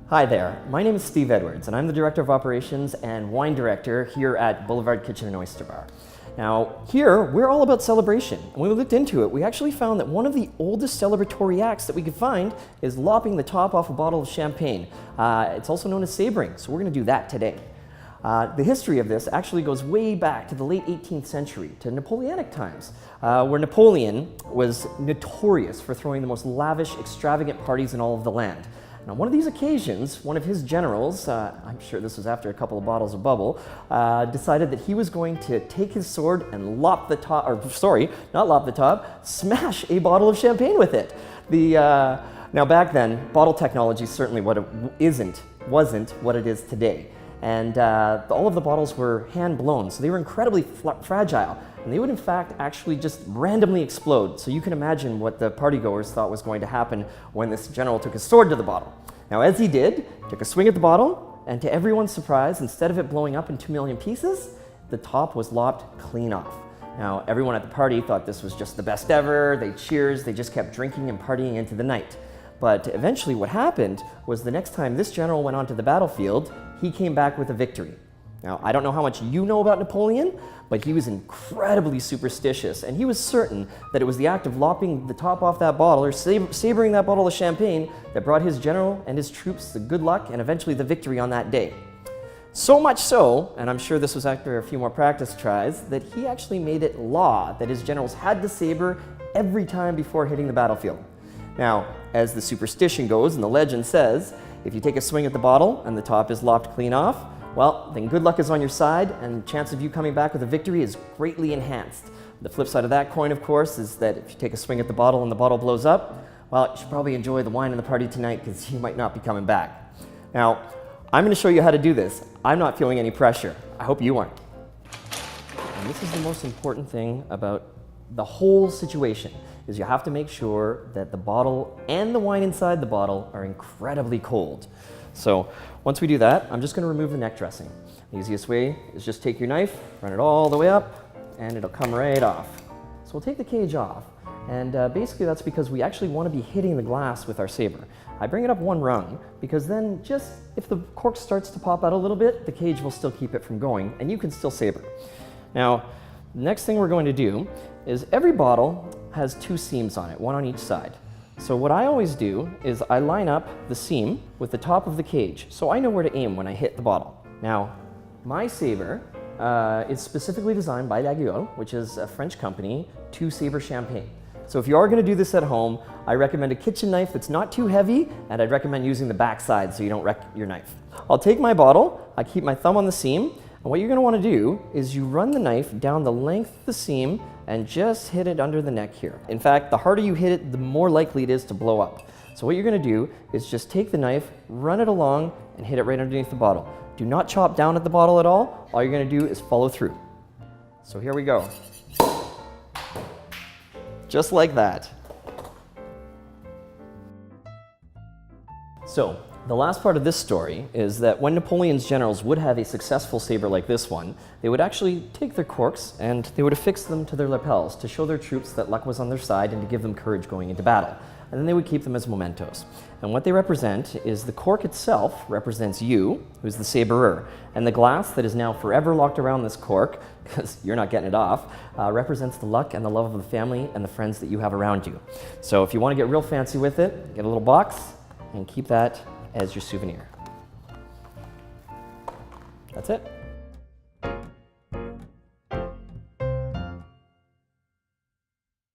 Hi there, my name is Steve Edwards, and I'm the Director of Operations and Wine Director here at Boulevard Kitchen and Oyster Bar. Now, here, we're all about celebration, and when we looked into it, we actually found that one of the oldest celebratory acts that we could find is lopping the top off a bottle of champagne. It's also known as sabering, so we're going to do that today. The history of this actually goes way back to the late 18th century, to Napoleonic times, where Napoleon was notorious for throwing the most lavish, extravagant parties in all of the land. Now, one of these occasions, one of his generals, I'm sure this was after a couple of bottles of bubble, decided that he was going to take his sword and lop the top, or sorry, not lop the top, smash a bottle of champagne with it. Now back then, bottle technology certainly wasn't what it is today. And all of the bottles were hand blown, so they were incredibly fragile. And they would in fact actually just randomly explode. So you can imagine what the partygoers thought was going to happen when this general took his sword to the bottle. Now as he did, took a swing at the bottle, and to everyone's surprise, instead of it blowing up in 2 million pieces, the top was lopped clean off. Now everyone at the party thought this was just the best ever, they cheers, they just kept drinking and partying into the night. But eventually what happened was the next time this general went onto the battlefield, he came back with a victory. Now, I don't know how much you know about Napoleon, but he was incredibly superstitious, and he was certain that it was the act of lopping the top off that bottle, or sabering that bottle of champagne, that brought his general and his troops the good luck and eventually the victory on that day. So much so, and I'm sure this was after a few more practice tries, that he actually made it law that his generals had to saber every time before hitting the battlefield. Now, as the superstition goes and the legend says, if you take a swing at the bottle and the top is lopped clean off, well, then good luck is on your side, and the chance of you coming back with a victory is greatly enhanced. The flip side of that coin, of course, is that if you take a swing at the bottle and the bottle blows up, well, you should probably enjoy the wine and the party tonight because you might not be coming back. Now, I'm going to show you how to do this. I'm not feeling any pressure. I hope you aren't. And this is the most important thing about the whole situation, is you have to make sure that the bottle and the wine inside the bottle are incredibly cold. So once we do that, I'm just going to remove the neck dressing. The easiest way is just take your knife, run it all the way up, and it'll come right off. So we'll take the cage off, and basically that's because we actually want to be hitting the glass with our saber. I bring it up one rung because then just if the cork starts to pop out a little bit, the cage will still keep it from going, and you can still saber. Now, the next thing we're going to do is every bottle has 2 seams on it, one on each side. So what I always do is I line up the seam with the top of the cage, so I know where to aim when I hit the bottle. Now, my saber is specifically designed by Daguerre, which is a French company, to saber champagne. So if you are going to do this at home, I recommend a kitchen knife that's not too heavy, and I'd recommend using the back side so you don't wreck your knife. I'll take my bottle, I keep my thumb on the seam, and what you're going to want to do is you run the knife down the length of the seam and just hit it under the neck here. In fact, the harder you hit it, the more likely it is to blow up. So what you're going to do is just take the knife, run it along, and hit it right underneath the bottle. Do not chop down at the bottle at all. All you're going to do is follow through. So here we go. Just like that. So, the last part of this story is that when Napoleon's generals would have a successful saber like this one, they would actually take their corks and they would affix them to their lapels to show their troops that luck was on their side and to give them courage going into battle. And then they would keep them as mementos. And what they represent is the cork itself represents you, who's the saberer, and the glass that is now forever locked around this cork, because you're not getting it off, represents the luck and the love of the family and the friends that you have around you. So if you want to get real fancy with it, get a little box and keep that as your souvenir. That's it.